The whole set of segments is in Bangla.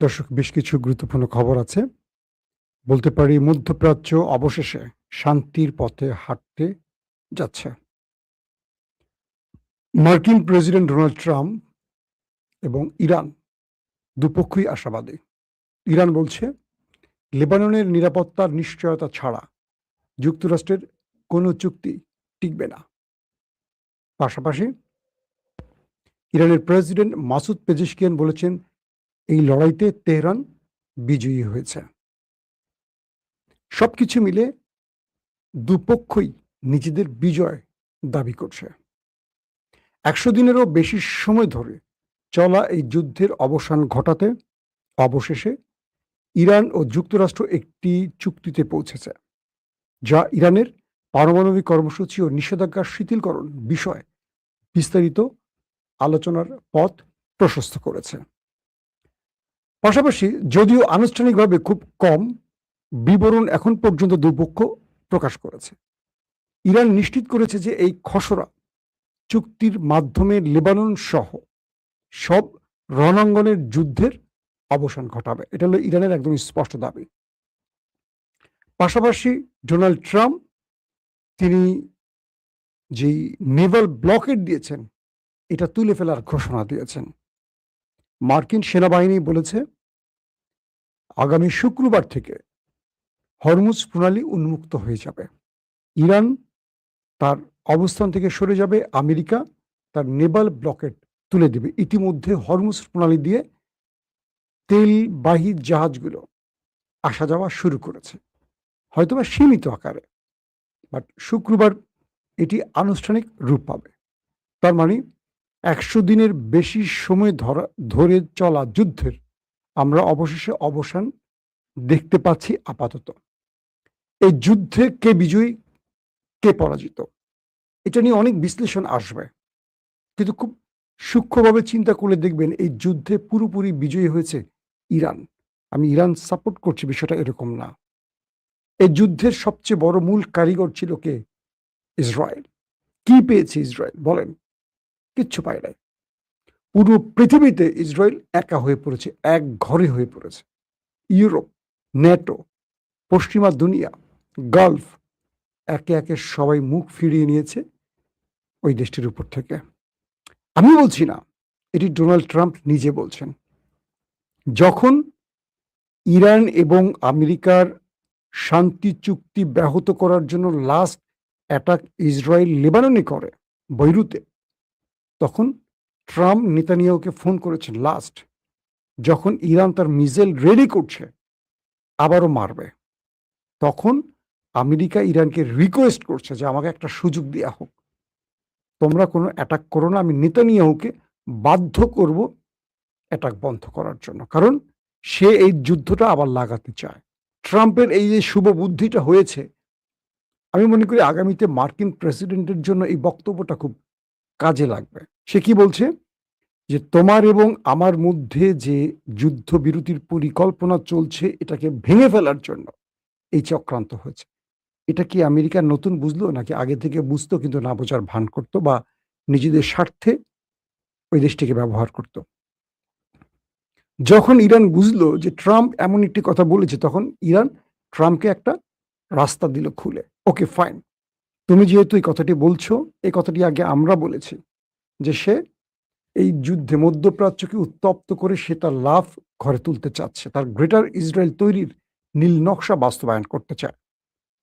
দর্শক, বেশ কিছু গুরুত্বপূর্ণ খবর আছে। বলতে পারি মধ্যপ্রাচ্য অবশেষে শান্তির পথে হাঁটতে যাচ্ছে। মার্কিন প্রেসিডেন্ট ডোনাল্ড ট্রাম্প এবং ইরান দুপক্ষই আশাবাদী। ইরান বলছে লেবাননের নিরাপত্তার নিশ্চয়তা ছাড়া যুক্তরাষ্ট্রের কোনো চুক্তি টিকবে না। পাশাপাশি ইরানের প্রেসিডেন্ট মাসুদ পেজেশকিয়ান বলেছেন এই লড়াইতে তেহরান বিজয়ী হয়েছে। সবকিছু মিলে দুপক্ষই নিজেদের বিজয় দাবি করছে। ১০০ দিনেরও বেশি সময় ধরে চলা এই যুদ্ধের অবসান ঘটাতে অবশেষে ইরান ও যুক্তরাষ্ট্র একটি চুক্তিতে পৌঁছেছে, যা ইরানের পারমাণবিক কর্মসূচি ও নিষেধাজ্ঞা শিথিলকরণ বিষয়ে বিস্তারিত আলোচনার পথ প্রশস্ত করেছে। পাশাপাশি যদিও আনুষ্ঠানিকভাবে খুব কম বিবরণ এখন পর্যন্ত দুপক্ষ প্রকাশ করেছে, ইরান নিশ্চিত করেছে যে এই খসড়া চুক্তির মাধ্যমে লেবানন সহ সব রণাঙ্গনের যুদ্ধের অবসান ঘটাবে। এটা হলো ইরানের একদম স্পষ্ট দাবি। পাশাপাশি ডোনাল্ড ট্রাম্প তিনি যেই নেভাল ব্লকেট দিয়েছেন এটা তুলে ফেলার ঘোষণা দিয়েছেন। মার্কিন সেনাবাহিনী বলেছে আগামী শুক্রবার থেকে হরমুজ প্রণালী উন্মুক্ত হয়ে যাবে। ইরান তার অবস্থান থেকে সরে যাবে, আমেরিকা তার নেভাল ব্লকেট তুলে দেবে। ইতিমধ্যে হরমুজ প্রণালী দিয়ে তেলবাহী জাহাজগুলো আসা যাওয়া শুরু করেছে, হয়তোবা সীমিত আকারে, বাট শুক্রবার এটি আনুষ্ঠানিক রূপ পাবে। তার মানে ১০০ দিনের বেশি সময় ধরে চলা যুদ্ধের আমরা অবশেষে অবসান দেখতে পাচ্ছি। আপাতত এই যুদ্ধে কে বিজয়ী কে পরাজিত এটা নিয়ে অনেক বিশ্লেষণ আসবে, কিন্তু খুব সূক্ষ্মভাবে চিন্তা করলে দেখবেন এই যুদ্ধে পুরোপুরি বিজয়ী হয়েছে ইরান। আমি ইরান সাপোর্ট করছি বিষয়টা এরকম না। এই যুদ্ধের সবচেয়ে বড় মূল কারিগর ছিল কে? ইসরায়েল। কি পেয়েছে ইসরায়েল বলেন? কিচ্ছু পায় নাই। পুরো পৃথিবীতে ইসরায়েল একা হয়ে পড়েছে, এক ঘরে হয়ে পড়েছে। ইউরোপ, ন্যাটো, পশ্চিমা দুনিয়া, গালফ একে একে সবাই মুখ ফিরিয়ে নিয়েছে ওই দেশটির উপর থেকে। আমি বলছি না, এটি ডোনাল্ড ট্রাম্প নিজে বলছেন। যখন ইরান এবং আমেরিকার শান্তি চুক্তি ব্যাহত করার জন্য লাস্ট অ্যাটাক ইসরায়েল লেবাননে করে বৈরুতে, তখন ট্রাম্প নেতানিয়াহুকে ফোন করেছেন লাস্ট, যখন ইরান তার মিসাইল রেডি করছে আবারও মারবে, তখন আমেরিকা ইরানকে রিকোয়েস্ট করছে যে আমাকে একটা সুযোগ দেওয়া হোক, তোমরা কোনো অ্যাটাক করো না, আমি নেতানিয়াহুকে বাধ্য করব অ্যাটাক বন্ধ করার জন্য, কারণ সে এই যুদ্ধটা আবার লাগাতে চায়। ট্রাম্পের এই যে শুভ বুদ্ধিটা হয়েছে, আমি মনে করি আগামীতে মার্কিন প্রেসিডেন্টের জন্য এই বক্তব্যটা খুব কাজে লাগবে। সে কি বলছে? যে তোমার এবং আমার মধ্যে যে যুদ্ধবিরতির পরিকল্পনা চলছে এটাকে ভেঙে ফেলার জন্য এই চক্রান্ত হয়েছে। এটা কি আমেরিকা নতুন বুঝলো, নাকি আগে থেকে বুঝতো কিন্তু না বোঝার ভান করতো বা নিজেদের স্বার্থে ওই দেশটিকে ব্যবহার করতো? যখন ইরান বুঝলো যে ট্রাম্প এমন একটি কথা বলেছে, তখন ইরান ট্রাম্পকে একটা রাস্তা দিল খুলে। ওকে ফাইন, তুমি যেহেতু এই কথাটি বলছো, এই কথাটি আগে আমরা বলেছি যে সে এই যুদ্ধে মধ্যপ্রাচ্যকে উত্তপ্ত করে সে তার লাভ ঘরে তুলতে চাচ্ছে, তার গ্রেটার ইসরায়েল তৈরির নীল নকশা বাস্তবায়ন করতে চায়।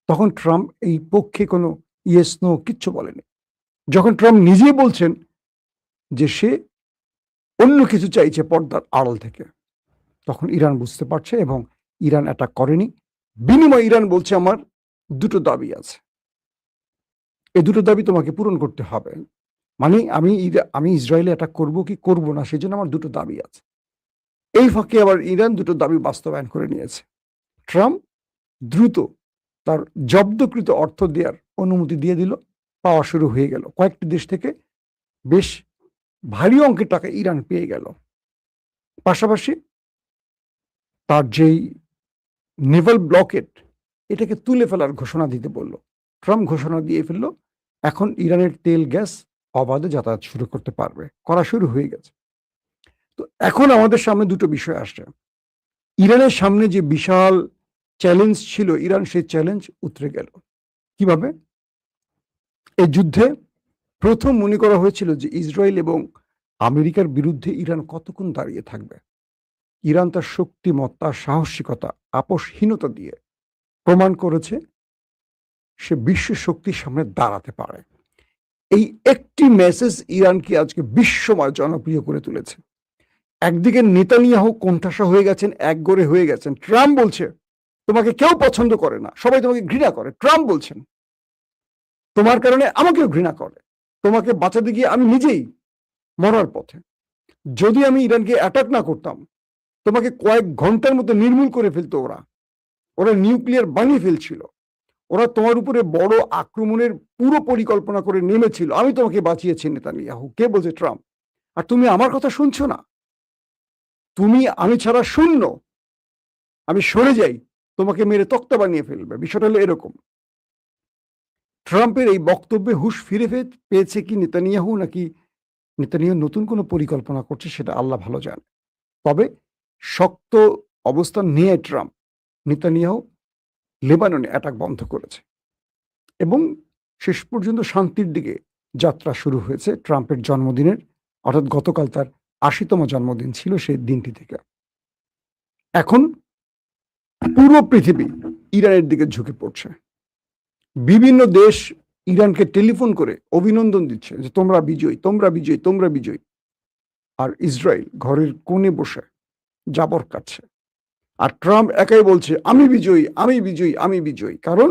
তখন ট্রাম্প এই পক্ষে কোনো ইয়েস নো কিচ্ছু বলেনি। যখন ট্রাম্প নিজেই বলছেন যে সে অন্য কিছু চাইছে পর্দার আড়াল থেকে, তখন ইরান বুঝতে পারছে এবং ইরান অ্যাটাক করেনি। বিনিময়ে ইরান বলছে আমার দুটো দাবি আছে, এই দুটো দাবি তোমাকে পূরণ করতে হবে। মানে আমি ইসরায়েলে অ্যাটাক করব কি করব না, সেই জন্য আমার দুটো দাবি আছে। এই ফাঁকে আবার ইরান দুটো দাবি বাস্তবায়ন করে নিয়েছে। ট্রাম্প দ্রুত তার জব্দকৃত অর্থ দেওয়ার অনুমতি দিয়ে দিল, পাওয়া শুরু হয়ে গেল। কয়েকটি দেশ থেকে বেশ ভারী অঙ্কের টাকা ইরান পেয়ে গেল। পাশাপাশি তার যেই নেভাল ব্লকেট এটাকে তুলে ফেলার ঘোষণা দিতে বলল। ট্রাম্প ঘোষণা দিয়ে ফেললো, এখন ইরানের তেল গ্যাস অবাধে যাতায়াত শুরু করতে পারবে, করা শুরু হয়ে গেছে। তো এখন আমাদের সামনে দুটো বিষয় আসছে। ইরানের সামনে যে বিশাল চ্যালেঞ্জ ছিল, ইরান সেই চ্যালেঞ্জ উতরে গেল। কিভাবে? এই যুদ্ধে প্রথম মনে করা হয়েছিল যে ইসরায়েল এবং আমেরিকার বিরুদ্ধে ইরান কতক্ষণ দাঁড়িয়ে থাকবে। ইরান তার শক্তিমত্তা, সাহসিকতা, আপোষহীনতা দিয়ে প্রমাণ করেছে সে বিশ্ব শক্তির সামনে দাঁড়াতে পারে। এই একটি মেসেজ ইরানকে আজকে বিশ্বময় জনপ্রিয় করে তুলেছে। একদিকে নেতানিয়াহু কোণঠাসা হয়ে গেছেন, একগোরে হয়ে গেছেন। ট্রাম্প বলছে তোমাকে কেউ পছন্দ করে না, সবাই তোমাকে ঘৃণা করে। ট্রাম্প বলছেন তোমার কারণে আমাকেও ঘৃণা করে, তোমাকে বাঁচাতে গিয়ে আমি নিজেই মরার পথে। যদি আমি ইরানকে অ্যাটাক না করতাম, তোমাকে কয়েক ঘন্টার মধ্যে নির্মূল করে ফেলতো। ওরা নিউক্লিয়ার বানিয়ে ফেলছিল। ওরা তোমার উপরে বড় আক্রমণের পুরো পরিকল্পনা করে নেমেছিল। আমি তোমাকে বাঁচিয়েছি নেতানিয়াহু। কে বলছে? ট্রাম্প। আর তুমি আমার কথা শুনছো না। তুমি আমি ছাড়া শূন্য, আমি সরে যাই, তোমাকে মেরে তক্তা বানিয়ে ফেলবে। বিষয়টা হলো এরকম। ট্রাম্পের এই বক্তব্যে হুঁশ ফিরে পেয়েছে কি নেতানিয়াহু, নাকি নেতানিয়াহু নতুন কোনো পরিকল্পনা করছে, সেটা আল্লাহ ভালো জানে। তবে শক্ত অবস্থান নিয়ে ট্রাম্প নেতানিয়াহু লেবাননে অ্যাটাক বন্ধ করেছে এবং শেষ পর্যন্ত শান্তির দিকে যাত্রা শুরু হয়েছে ট্রাম্পের জন্মদিনের, অর্থাৎ গতকাল তার ৮০তম জন্মদিন ছিল সেই দিনটি থেকে। এখন পুরো পৃথিবী ইরানের দিকে ঝুঁকে পড়ছে। বিভিন্ন দেশ ইরানকে টেলিফোন করে অভিনন্দন দিচ্ছে যে তোমরা বিজয়ী, তোমরা বিজয়ী, তোমরা বিজয়ী। আর ইসরায়েল ঘরের কোণে বসে জাবর কাটছে। আর ট্রাম্প একাই বলছে আমি বিজয়ী, আমি বিজয়ী, আমি বিজয়ী। কারণ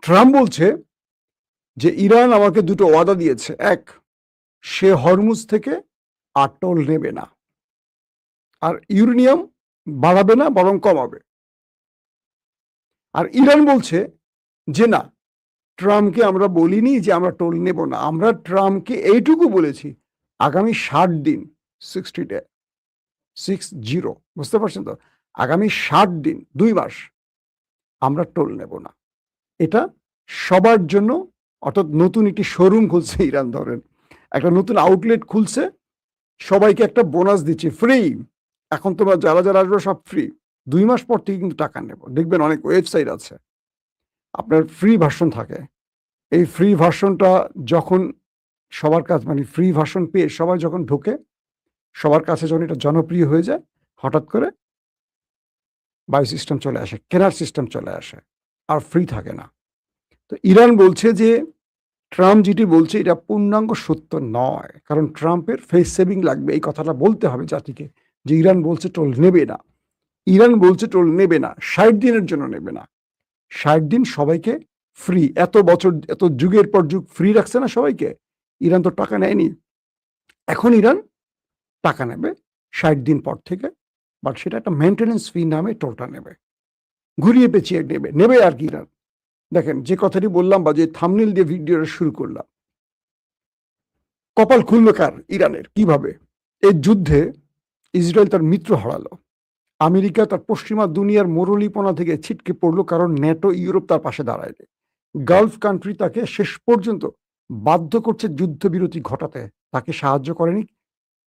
ট্রাম্প বলছে যে ইরান আমাকে দুটো ওয়াদা দিয়েছে। এক, সে হরমুজ থেকে আটল নেবে না, আর ইউরেনিয়াম বাড়াবে না, বরং কমাবে। আর ইরান বলছে যে না, ট্রাম্পকে আমরা বলিনি যে আমরা টোল নেব না। আমরা ট্রাম্পকে এইটুকু বলেছি আগামী 60 দিন, 60 ডে, 60, বুঝতে পারছেন তো? আগামী 60 দিন, 2 মাস আমরা টোল নেব না। এটা সবার জন্য, অর্থাৎ নতুন একটি শোরুম খুলছে ইরান, ধরেন একটা নতুন আউটলেট খুলছে, সবাইকে একটা বোনাস দিচ্ছে, ফ্রি। এখন তোমরা যারা যারা আসবে সব ফ্রি। 2 মাস পর থেকে কিন্তু টাকা নেব। দেখবেন অনেক ওয়েবসাইট আছে আপনার ফ্রি ভার্সন থাকে। এই ফ্রি ভার্সনটা যখন সবার কাছে, মানে ফ্রি ভার্সন পেয়ে সবাই যখন ঢোকে, সবার কাছে যখন এটা জনপ্রিয় হয়ে যায়, হঠাৎ করে বাই সিস্টেম চলে আসে, কেনার সিস্টেম চলে আসে, আর ফ্রি থাকে না। তো ইরান বলছে যে ট্রাম্প যেটি বলছে এটা পূর্ণাঙ্গ সত্য নয়। কারণ ট্রাম্পের ফেস সেভিং লাগবে, এই কথাটা বলতে হবে জাতিকে যে ইরান বলছে টোল নেবে না। ইরান বলছে টোল নেবে না, 60 দিনের জন্য নেবে না। 60 দিন সবাইকে ফ্রি। এত বছর, এত যুগের পর যুগ ফ্রি রাখছে না সবাইকে। ইরান তো টাকা নেয়নি। এখন ইরান টাকা নেবে 60 দিন পর থেকে, বাট সেটা একটা মেনটেন্যান্স ফি নামে টোলটা নেবে, ঘুরিয়ে পেঁচিয়ে নেবে আর কি ইরান। দেখেন যে কথাটি বললাম বা যে থাম্বনেল দিয়ে ভিডিওটা শুরু করলাম, কপাল খুললো কার? ইরানের। কিভাবে? এই যুদ্ধে ইসরায়েল তার মিত্র হারালো, আমেরিকা তার পশ্চিমা দুনিয়ার মোরলীপনা থেকে ছিটকে পড়লো, কারণ ন্যাটো, ইউরোপ তার পাশে দাঁড়ায়নি। গালফ কান্ট্রি তাকে শেষ পর্যন্ত বাধ্য করছে যুদ্ধবিরতি ঘটাতে, তাকে সাহায্য করেনি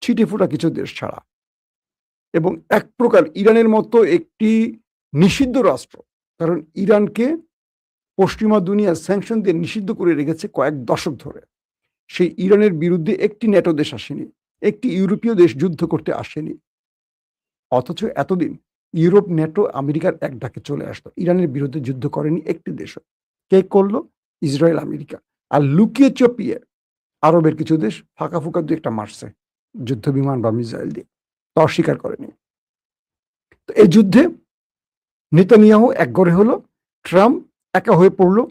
ছিটে ফোটা কিছু দেশ ছাড়া। এবং এক প্রকার ইরানের মতো একটি নিষিদ্ধ রাষ্ট্র, কারণ ইরানকে পশ্চিমা দুনিয়া স্যাংশন দিয়ে নিষিদ্ধ করে রেখেছে কয়েক দশক ধরে, সেই ইরানের বিরুদ্ধে একটি ন্যাটো দেশ আসেনি, একটি ইউরোপীয় দেশ যুদ্ধ করতে আসেনি। অথচ এতদিন ইউরোপ, ন্যাটো, আমেরিকার এক ডাকে চলে আসতো, ইরানের বিরুদ্ধে যুদ্ধ করেনি একটি দেশও। কে করলো? Israel, America. আর লুকিয়ে চপিয়ে আরবের কিছু দেশ ফাঁকা ফুকা দু একটা মারছে যুদ্ধ বিমান বা মিসাইল দিয়ে, তা অস্বীকার করেনি। তো এই যুদ্ধে নেতানিয়াহু একগরে হলো, ট্রাম্প একা হয়ে পড়লো।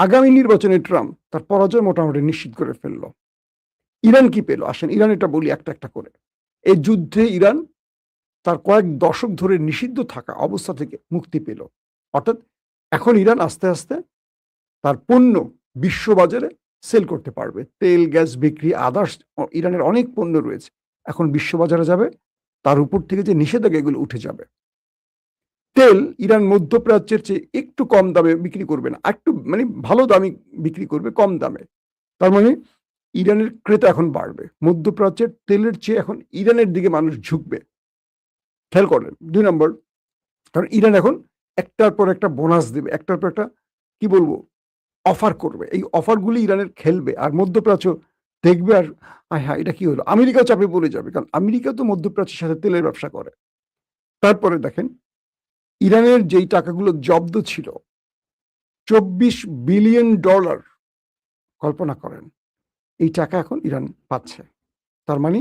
আগামী নির্বাচনে ট্রাম্প তার পরাজয় মোটামুটি নিশ্চিত করে ফেললো। ইরান কি পেল? আসেন ইরান এটা বলি একটা একটা করে। এই যুদ্ধে ইরান তার কয়েক দশক ধরে নিষিদ্ধ থাকা অবস্থা থেকে মুক্তি পেল। অর্থাৎ এখন ইরান আস্তে আস্তে তার পণ্য বিশ্ববাজারে সেল করতে পারবে। তেল, গ্যাস বিক্রি, আদার্স ইরানের অনেক পণ্য রয়েছে, এখন বিশ্ববাজারে যাবে। তার উপর থেকে যে নিষেধাজ্ঞা, এগুলো উঠে যাবে। তেল ইরান মধ্যপ্রাচ্যের চেয়ে একটু কম দামে বিক্রি করবে না, একটু মানে ভালো দামে বিক্রি করবে, কম দামে। তার মানে ইরানের ক্রেতা এখন বাড়বে। মধ্যপ্রাচ্যের তেলের চেয়ে এখন ইরানের দিকে মানুষ ঝুঁকবে। খেয়াল করেন 2 নম্বর, কারণ ইরান এখন একটার পর একটা বোনাস দেবে, একটার পর একটা কি বলবো অফার করবে। এই অফারগুলি ইরানের খেলবে আর মধ্যপ্রাচ্য দেখবে আর আয় হায় এটা কি হলো? আমেরিকাও চাপে পড়ে যাবে। কারণ আমেরিকা তো মধ্যপ্রাচ্যের সাথে তেলের ব্যবসা করে। তারপরে দেখেন ইরানের যেই টাকাগুলো জব্দ ছিল $24 বিলিয়ন, কল্পনা করেন। এই টাকা এখন ইরান পাচ্ছে। তার মানে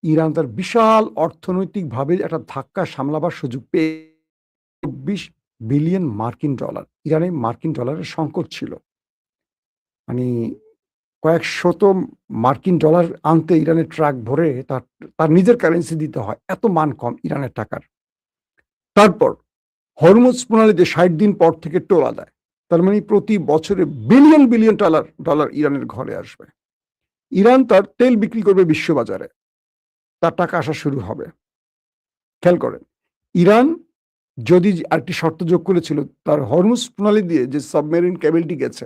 ইরান তার বিশাল অর্থনৈতিকভাবে একটা ধাক্কা সামলাবার সুযোগ পেয়ে $24 বিলিয়ন মার্কিন ডলার। ইরানে মার্কিন ডলারের সংকট ছিল। মানে কয়েক শত মার্কিন ডলার আনতে ইরানের ট্রাক ভরে তার নিজের কারেন্সি দিতে হয়। এত মান কম ইরানের টাকার। তারপর হরমুজ প্রণালীতে ৬০ দিন পর থেকে টোল আদায়। তার মানে প্রতি বছরে বিলিয়ন বিলিয়ন ডলার ইরানের ঘরে আসবে। ইরান তার তেল বিক্রি করবে বিশ্ববাজারে। তার টাকা আসা শুরু হবে। খেয়াল করেন ইরান যদি আরেকটি শর্ত যোগ করেছিল, তার হরমুজ প্রণালী দিয়ে যে সাবমেরিন কেবলটি গেছে,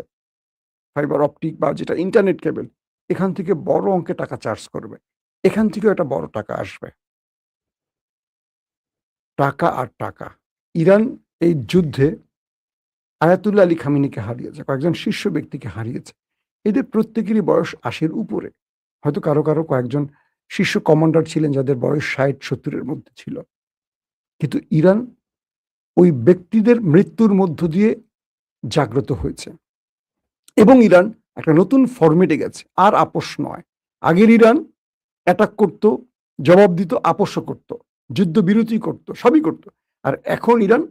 ফাইবার অপটিক বা যেটা ইন্টারনেট কেবল, এখান থেকে বড় অঙ্কে টাকা চার্জ করবে। এখান থেকেও একটা বড় টাকা আসবে। টাকা আর টাকা। ইরান এই যুদ্ধে আয়াতুল্লাহ আলী খামেনিকে হারিয়েছে, কয়েকজন শীর্ষ ব্যক্তিকে হারিয়েছে। এদের প্রত্যেকেরই বয়স ৮০-এর উপরে। হয়তো কারো কারো কয়েকজন শীর্ষ কমান্ডার ছিলেন যাদের বয়স ৬০-৭০-এর মধ্যে ছিল। কিন্তু ইরান ওই ব্যক্তিদের মৃত্যুর মধ্য দিয়ে জাগ্রত হয়েছে এবং ইরান একটা নতুন ফরম্যাটে গেছে। আর আপোষ নয়। আগের ইরান অ্যাটাক করত, জবাব দিত, আপোষও করত, যুদ্ধবিরতি করত, সবই করত। আর এখন ইরান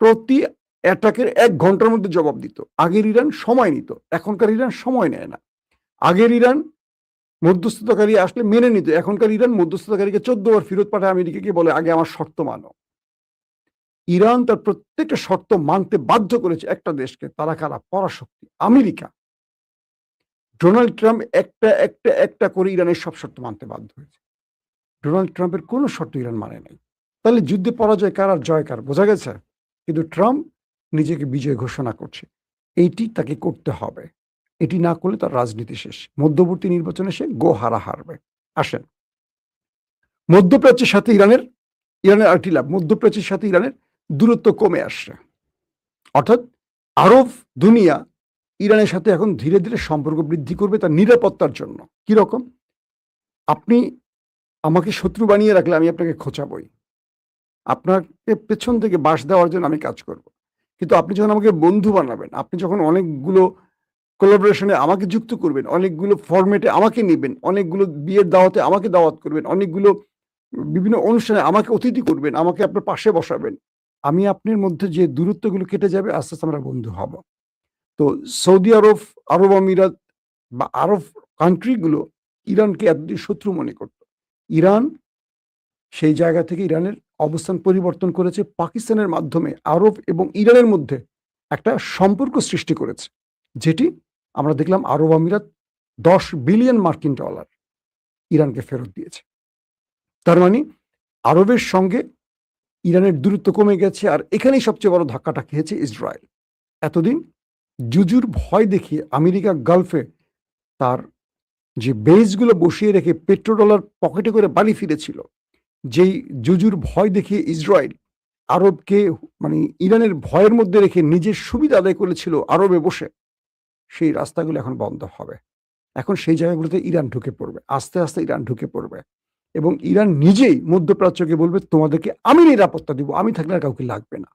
প্রতি অ্যাটাকের ১ ঘন্টার মধ্যে জবাব দিত। আগের ইরান সময় নিত, এখনকার ইরান সময় নেয় না। আগের ইরান মধ্যস্থতাকারী আসলে মেনে নিত, এখনকার ইরান মধ্যস্থতাকারীকে ১৪ বার ফেরত পাঠায় আমেরিকাকে, বলে আগে আমার শর্ত মানো। ইরান তার প্রত্যেকটা শর্ত মানতে বাধ্য করেছে একটা দেশকে, তারা কারা? পরাশক্তি আমেরিকা। ডোনাল্ড ট্রাম্প একটা করে ইরানের সব শর্ত মানতে বাধ্য হয়েছে। ডোনাল্ড ট্রাম্পের কোনো শর্ত ইরান মানে নাই। তাহলে যুদ্ধে পরাজয় কার আর জয় কার বোঝা গেছে? কিন্তু ট্রাম্প নিজেকে বিজয় ঘোষণা করছে। এইটি তাকে করতে হবে। এটি না করলে তার রাজনীতি শেষ। মধ্যবর্তী নির্বাচনে সে হারবে। আসেন, মধ্যপ্রাচ্যের সাথে ইরানের আরেকটি লাভ, মধ্যপ্রাচ্যের সাথে ইরানের দূরত্ব কমে আসছে। অর্থাৎ আরব দুনিয়া ইরানের সাথে এখন ধীরে ধীরে সম্পর্ক বৃদ্ধি করবে তার নিরাপত্তার জন্য। কি রকম? আপনি আমাকে শত্রু বানিয়ে রাখলে আমি আপনাকে খোঁচাবই। আপনাকে পেছন থেকে বাঁশ দেওয়ার জন্য আমি কাজ করব। কিন্তু আপনি যখন আমাকে বন্ধু বানাবেন, আপনি যখন অনেকগুলো কোলাবোরেশনে আমাকে যুক্ত করবেন, অনেকগুলো ফরম্যাটে আমাকে নিবেন, অনেকগুলো বিয়ের দাওয়াতে আমাকে দাওয়াত করবেন, অনেকগুলো বিভিন্ন অনুষ্ঠানে আমাকে অতিথি করবেন, আমাকে আপনার পাশে বসাবেন, আমি আপনার মধ্যে যে দূরত্বগুলো কেটে যাবে, আস্তে আস্তে আমরা বন্ধু হব। তো সৌদি আরব, আরব আমিরাত বা আরব কান্ট্রিগুলো ইরানকে এতদিন শত্রু মনে করত। ইরান সেই জায়গা থেকে ইরানের অবস্থান পরিবর্তন করেছে, পাকিস্তানের মাধ্যমে আরব এবং ইরানের মধ্যে একটা সম্পর্ক সৃষ্টি করেছে, যেটি আমরা দেখলাম আরব আমিরাত $10 বিলিয়ন মার্কিন ডলার ইরানকে ফেরত দিয়েছে। তার মানে আরবের সঙ্গে ইরানের দূরত্ব কমে গেছে। আর এখানেই সবচেয়ে বড় ধাক্কাটা খেয়েছে ইসরায়েল। এতদিন জুজুর ভয় দেখিয়ে আমেরিকা গালফে তার যে বেসগুলো বসিয়ে রেখে পেট্রোডলার পকেটে করে বাড়ি ফিরেছিল, যেই জুজুর ভয় দেখিয়ে ইসরায়েল আরবকে মানে ইরানের ভয়ের মধ্যে রেখে নিজের সুবিধা আদায় করেছিল আরবে বসে, সেই রাস্তাগুলো এখন বন্ধ হবে। এখন সেই জায়গাগুলোতে ইরান ঢুকে পড়বে, আস্তে আস্তে ইরান ঢুকে পড়বে এবং ইরান নিজেই মধ্যপ্রাচ্যকে বলবে তোমাদেরকে আমি নিরাপত্তা দিব, আমি থাকলে আর কাউকে লাগবে না।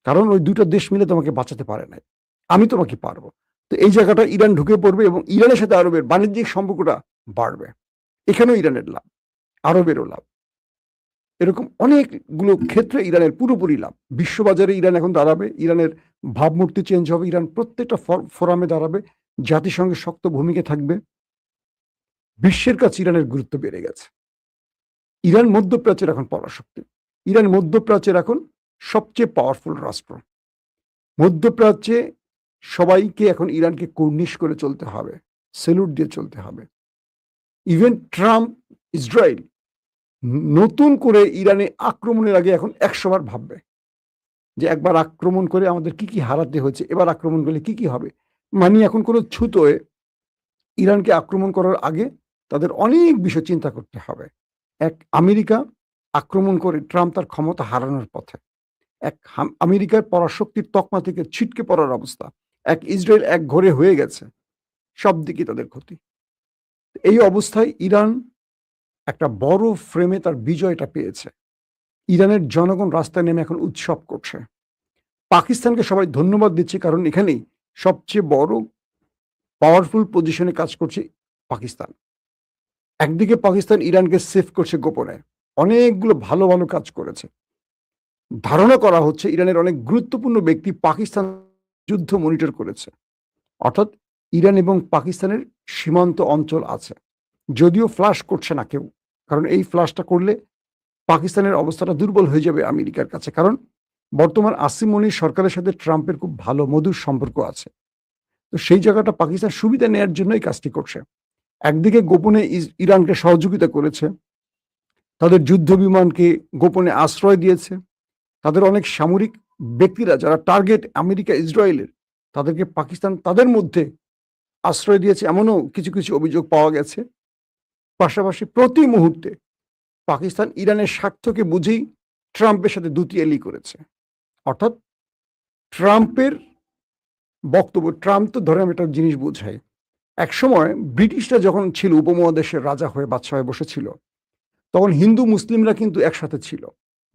কারণ ওই 2টা দেশ মিলে তোমাকে বাঁচাতে পারে নাই, আমি তোমাকে পারবো। তো এই জায়গাটা ইরান ঢুকে পড়বে এবং ইরানের সাথে আরবের বাণিজ্যিক সম্পর্কটা বাড়বে। এখানেও ইরানের লাভ, আরবেরও লাভ। এরকম অনেকগুলো ক্ষেত্রে ইরানের পুরোপুরি লাভ। বিশ্ববাজারে ইরান এখন দাঁড়াবে, ইরানের ভাবমূর্তি চেঞ্জ হবে, ইরান প্রত্যেকটা ফোরামে দাঁড়াবে, জাতিসংঘের শক্ত ভূমিকা থাকবে। বিশ্বের কাছে ইরানের গুরুত্ব বেড়ে গেছে। ইরান মধ্যপ্রাচ্যের এখন পরাশক্তি। ইরান মধ্যপ্রাচ্যের এখন সবচেয়ে পাওয়ারফুল রাষ্ট্র। মধ্যপ্রাচ্যে সবাইকে এখন ইরানকে কর্নিশ করে চলতে হবে, সেলুট দিয়ে চলতে হবে। ইভেন ট্রাম্প, ইসরায়েল নতুন করে ইরানে আক্রমণের আগে এখন 100 বার ভাববে যে একবার আক্রমণ করে আমাদের কি কি হারাতে হয়েছে, এবার আক্রমণ করলে কি কি হবে। মানে এখন কোনো ছুতোয় ইরানকে আক্রমণ করার আগে তাদের অনেক বিষয় চিন্তা করতে হবে। এক, আমেরিকা আক্রমণ করে ট্রাম্প তার ক্ষমতা হারানোর পথে। আমেরিকার পরাশক্তির তকমা থেকে ছিটকে পড়ার অবস্থা। এক ইসরায়েল এক ঘরে হয়ে গেছে। সব দিকে তাদের ক্ষতি। এই অবস্থায় ইরান একটা বড় ফ্রেমে তার বিজয়টা পেয়েছে। ইরানের জনগণ রাস্তায় নেমে এখন উৎসব করছে। পাকিস্তানকে সবাই ধন্যবাদ দিচ্ছে, কারণ এখানেই সবচেয়ে বড় পাওয়ারফুল পজিশনে কাজ করছে পাকিস্তান। একদিকে পাকিস্তান ইরানকে সেভ করছে গোপনে, অনেকগুলো ভালো ভালো কাজ করেছে। ধারণা করা হচ্ছে ইরানের অনেক গুরুত্বপূর্ণ ব্যক্তি পাকিস্তান যুদ্ধ মনিটর করেছে। অর্থাৎ ইরান এবং পাকিস্তানের সীমান্ত অঞ্চল আছে, যদিও ফ্লাশ করছে না কেউ, কারণ এই ফ্লাশটা করলে পাকিস্তানের অবস্থাটা দুর্বল হয়ে যাবে আমেরিকার কাছে। কারণ বর্তমান আসিম মনির সরকারের সাথে ট্রাম্পের খুব ভালো মধুর সম্পর্ক আছে। তো সেই জায়গাটা পাকিস্তান সুবিধা নেওয়ার জন্যই কাজটি করছে। একদিকে গোপনে ইরানকে সহযোগিতা করেছে, তাদের যুদ্ধ বিমানকে গোপনে আশ্রয় দিয়েছে, তাদের অনেক সামরিক ব্যক্তিরা যারা টার্গেট আমেরিকা ইসরায়েলের, তাদেরকে পাকিস্তান তাদের মধ্যে আশ্রয় দিয়েছে, এমনও কিছু কিছু অভিযোগ পাওয়া গেছে। পাশাপাশি প্রতি মুহূর্তে পাকিস্তান ইরানের স্বার্থকে বুঝেই ট্রাম্পের সাথে দুতিয়ালি করেছে। অর্থাৎ ট্রাম্পের বক্তব্য, ট্রাম্প তো ধরে আমি একটা জিনিস বোঝাই, একসময় ব্রিটিশরা যখন ছিল উপমহাদেশের রাজা হয়ে বাদশাহ হয়ে বসেছিল, তখন হিন্দু মুসলিমরা কিন্তু একসাথে ছিল।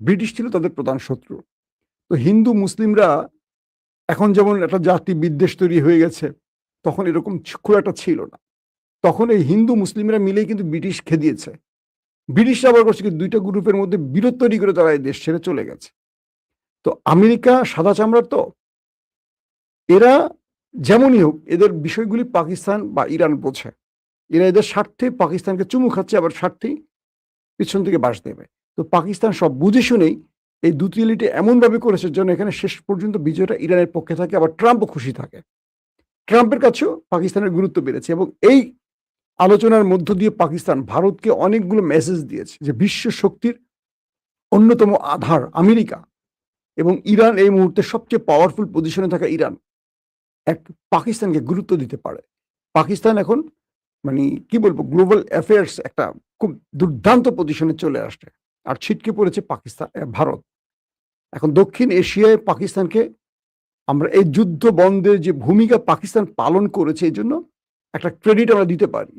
ব্রিটিশ ছিল তাদের প্রধান শত্রু। তো হিন্দু মুসলিমরা এখন যেমন একটা জাতি বিদ্বেষ তৈরি হয়ে গেছে, তখন এরকম খুব একটা ছিল না। তখন এই হিন্দু মুসলিমরা মিলেই কিন্তু ব্রিটিশ খেদিয়েছে। ব্রিটিশরা আবার করছে কি, দুইটা গ্রুপের মধ্যে বিরোধ তৈরি করে তারা এই দেশ ছেড়ে চলে গেছে। তো আমেরিকা সাদা চামড়ার, তো এরা যেমনই হোক এদের বিষয়গুলি পাকিস্তান বা ইরান বোঝে। এরা এদের স্বার্থে পাকিস্তানকে চুমু খাচ্ছে, আবার স্বার্থেই পিছন থেকে বাস দেবে। তো পাকিস্তান সব বুঝে শুনেই এই দুতিয়ালিটি এমনভাবে করেছে যেন এখানে শেষ পর্যন্ত বিজয়টা ইরানের পক্ষে থাকে, আবার ট্রাম্পও খুশি থাকে। ট্রাম্পের কাছেও পাকিস্তানের গুরুত্ব বেড়েছে, এবং এই আলোচনার মধ্য দিয়ে পাকিস্তান ভারতকে অনেকগুলো মেসেজ দিয়েছে যে বিশ্ব শক্তির অন্যতম আধার আমেরিকা এবং ইরান, এই মুহূর্তে সবচেয়ে পাওয়ারফুল পজিশনে থাকা ইরান এক পাকিস্তানকে গুরুত্ব দিতে পারে। পাকিস্তান এখন মানে কি বলবো, গ্লোবাল অ্যাফেয়ার্স একটা খুব দুর্দান্ত পজিশনে চলে আসছে, আর ছিটকে পড়েছে পাকিস্তান ভারত। এখন দক্ষিণ এশিয়ায় পাকিস্তানকে আমরা এই যুদ্ধ বন্ধের যে ভূমিকা পাকিস্তান পালন করেছে, এই জন্য একটা ক্রেডিট আমরা দিতে পারি।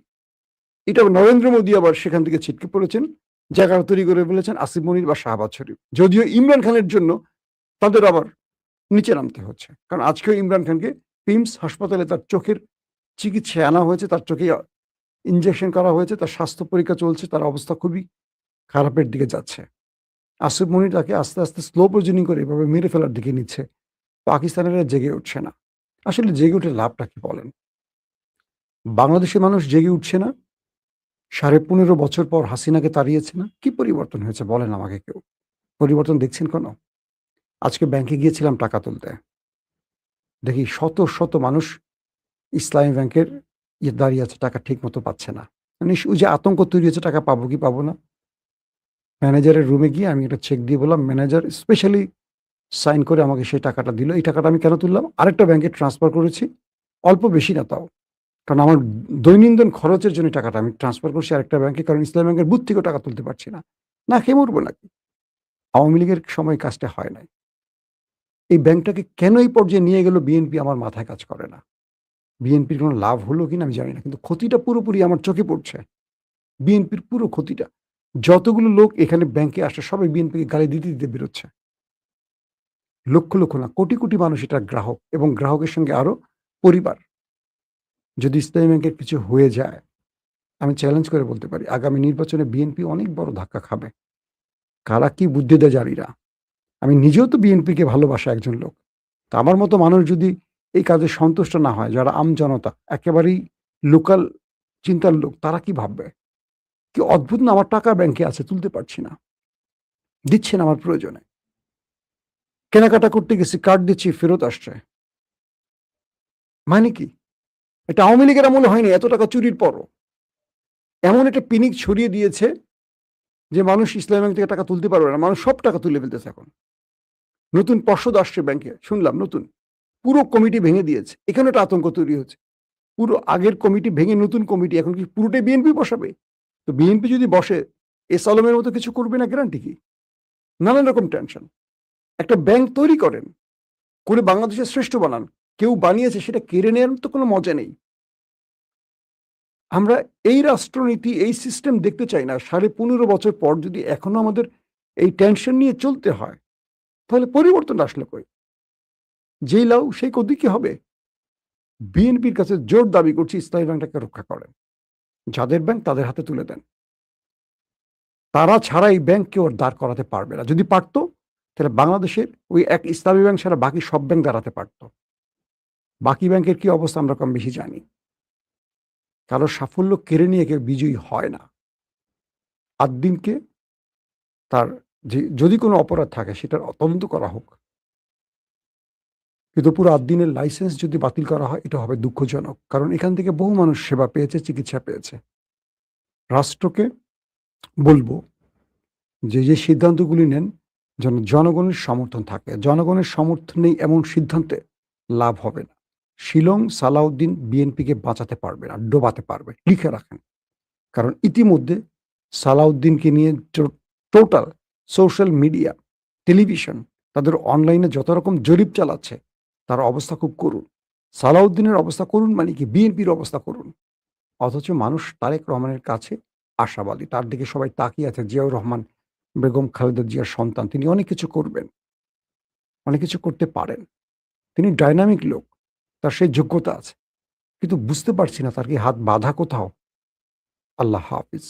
এটা নরেন্দ্র মোদী আবার সেখান থেকে ছিটকে পড়েছেন, জায়গা তৈরি করে ফেলেছেন আসিফ মনির বা শাহবাজ শরীফ। যদিও ইমরান খানের জন্য তাদের আবার নিচে নামতে হচ্ছে, কারণ আজকেও ইমরান খানকে পিমস হাসপাতালে তার চোখের চিকিৎসায় আনা হয়েছে, তার চোখে ইনজেকশন করা হয়েছে, তার স্বাস্থ্য পরীক্ষা চলছে, তার অবস্থা খুবই খারাপের দিকে যাচ্ছে। আসিফ মনির তাকে আস্তে আস্তে স্লো পয়জনিং করে এভাবে মেরে ফেলার দিকে নিচ্ছে। পাকিস্তানিরা জেগে উঠছে না। আসলে জেগে উঠে লাভটা কি বলেন? বাংলাদেশের মানুষ জেগে উঠছে না। 15.5 বছর পর হাসিনাকে তাড়িয়েছে না। কি পরিবর্তন হয়েছে বলেন আমাকে কেউ? পরিবর্তন দেখছেন কোনো? আজকে ব্যাংকে গিয়েছিলাম টাকা তুলতে, দেখি শত শত মানুষ ইসলামী ব্যাংকের দাঁড়িয়ে আছে, টাকা ঠিক মতো পাচ্ছে না। মানে ওই যে আতঙ্ক তৈরি হয়েছে, টাকা পাবো কি পাবো না। ম্যানেজারের রুমে গিয়ে আমি একটা চেক দিয়ে বললাম, ম্যানেজার স্পেশালি সাইন করে আমাকে সেই টাকাটা দিল। এই টাকাটা আমি কেন তুললাম? আরেকটা ব্যাংকে ট্রান্সফার করেছি, অল্প বেশি না তাও, কারণ আমার দৈনন্দিন খরচের জন্য টাকাটা আমি ট্রান্সফার করছি আরেকটা ব্যাংকে, কারণ ইসলামী ব্যাংকের বুথ থেকেও টাকা তুলতে পারছি না। না খেয়ে মরবো নাকি? আওয়ামী লীগের সময় কাজটা হয় নাই। এই ব্যাংকটাকে কেন এই পর্যায়ে নিয়ে গেল বিএনপি, আমার মাথায় কাজ করে না। বিএনপির কোনো লাভ হলো কিনা আমি জানি না, কিন্তু ক্ষতিটা পুরোপুরি আমার চোখে পড়ছে। বিএনপির পুরো ক্ষতিটা, যতগুলো লোক এখানে ব্যাংকে আসে সবাই বিএনপিকে গালি দিতে দিতে বেরোচ্ছে। লক্ষ লক্ষ না, কোটি কোটি মানুষ এটা গ্রাহক, এবং গ্রাহকের সঙ্গে আরো পরিবার। যদি ইসলামী ব্যাংকের কিছু হয়ে যায়, আমি চ্যালেঞ্জ করে বলতে পারি আগামী নির্বাচনে বিএনপি অনেক বড় ধাক্কা খাবে। কারা কি বুদ্ধি দেয় জানি না। আমি নিজেও তো বিএনপিকে ভালোবাসা একজন লোক। তা আমার মতো মানুষ যদি এই কাজে সন্তুষ্ট না হয়, যারা আমজনতা একেবারেই লোকাল চিন্তার লোক, তারা কি ভাববে? কি অদ্ভুত না, আমার টাকা ব্যাংকে আছে, তুলতে পারছি না, দিচ্ছেন আমার প্রয়োজনে। কেনাকাটা করতে গেছি, কার্ড দিচ্ছি, ফেরত আসছে। মানে কি? এটা আওয়ামী লীগের আমলে হয়নি, এত টাকা চুরির পরও এমন একটা পিনিক ছড়িয়ে দিয়েছে যে মানুষ ইসলামী ব্যাংক থেকে টাকা তুলতে পারবে না। মানুষ সব টাকা তুলে ফেলতেছে এখন। নতুন পর্ষদ আসছে ব্যাংকে, শুনলাম নতুন পুরো কমিটি ভেঙে দিয়েছে। এখানে একটা আতঙ্ক তৈরি হচ্ছে, পুরো আগের কমিটি ভেঙে নতুন কমিটি, এখন কি পুরোটাই বিএনপি বসাবে? তো বিএনপি যদি বসে, এস আলমের মতো কিছু করবে না গ্যারান্টি কি? নানান রকম টেনশন। একটা ব্যাংক তৈরি করেন, করে বাংলাদেশের শ্রেষ্ঠ বানান। কেউ বানিয়েছে সেটা কেড়ে নেওয়ার তো কোনো মজা নেই। আমরা এই রাষ্ট্রনীতি, এই সিস্টেম দেখতে চাই না। 15.5 বছর পর যদি এখনো আমাদের এই টেনশন নিয়ে চলতে হয়, তাহলে পরিবর্তন আসলে কই? যেই লাউ সেই কদুই কি হবে? বিএনপির কাছে জোর দাবি করছি ইসলামী ব্যাংকটাকে রক্ষা করেন। যাদের ব্যাংক তাদের হাতে তুলে দেন। তারা ছাড়া এই ব্যাংক কেউ আর দাঁড় করাতে পারবে না। যদি পারত, তাহলে বাংলাদেশের ওই এক ইসলামী ব্যাংক ছাড়া বাকি সব ব্যাংক দাঁড়াতে পারত। বাকি ব্যাংকের কি অবস্থা আমরা কম বেশি জানি। কারো সাফল্য কেড়ে নিয়ে কেউ বিজয়ী হয় না। আদ্দিনকে তার যদি কোনো অপরাধ থাকে সেটার তদন্ত করা হোক। কিন্তু পুরো আদ্দিনের লাইসেন্স যদি বাতিল করা হয়, এটা হবে দুঃখজনক। কারণ এখান থেকে বহু মানুষ সেবা পেয়েছে, চিকিৎসা পেয়েছে। রাষ্ট্রকে বলবো যে সিদ্ধান্তগুলি নেন যেন জনগণের সমর্থন থাকে। জনগণের সমর্থন নেই এমন সিদ্ধান্তে লাভ হবে না। শিলং সালাউদ্দিন বিএনপিকে বাঁচাতে পারবে না, ডোবাতে পারবে। লিখে রাখেন। কারণ ইতিমধ্যে সালাউদ্দিনকে নিয়ে টোটাল সোশ্যাল মিডিয়া, টেলিভিশন, তাদের অনলাইনে যত রকম জরিপ চালাচ্ছে, তার অবস্থা খুব করুণ। সালাউদ্দিনের অবস্থা করুণ মানে কি? বিএনপির অবস্থা করুণ। অথচ মানুষ তারেক রহমানের কাছে আশাবাদী। তার দিকে সবাই তাকিয়ে আছে। জিয়াউর রহমান, বেগম খালেদা জিয়ার সন্তান। তিনি অনেক কিছু করবেন, অনেক কিছু করতে পারেন। তিনি ডাইনামিক লোক, তার সেই যোগ্যতা আছে। কিন্তু বুঝতে পারছি না তার কি হাত বাঁধা কোথাও। আল্লাহ হাফিজ।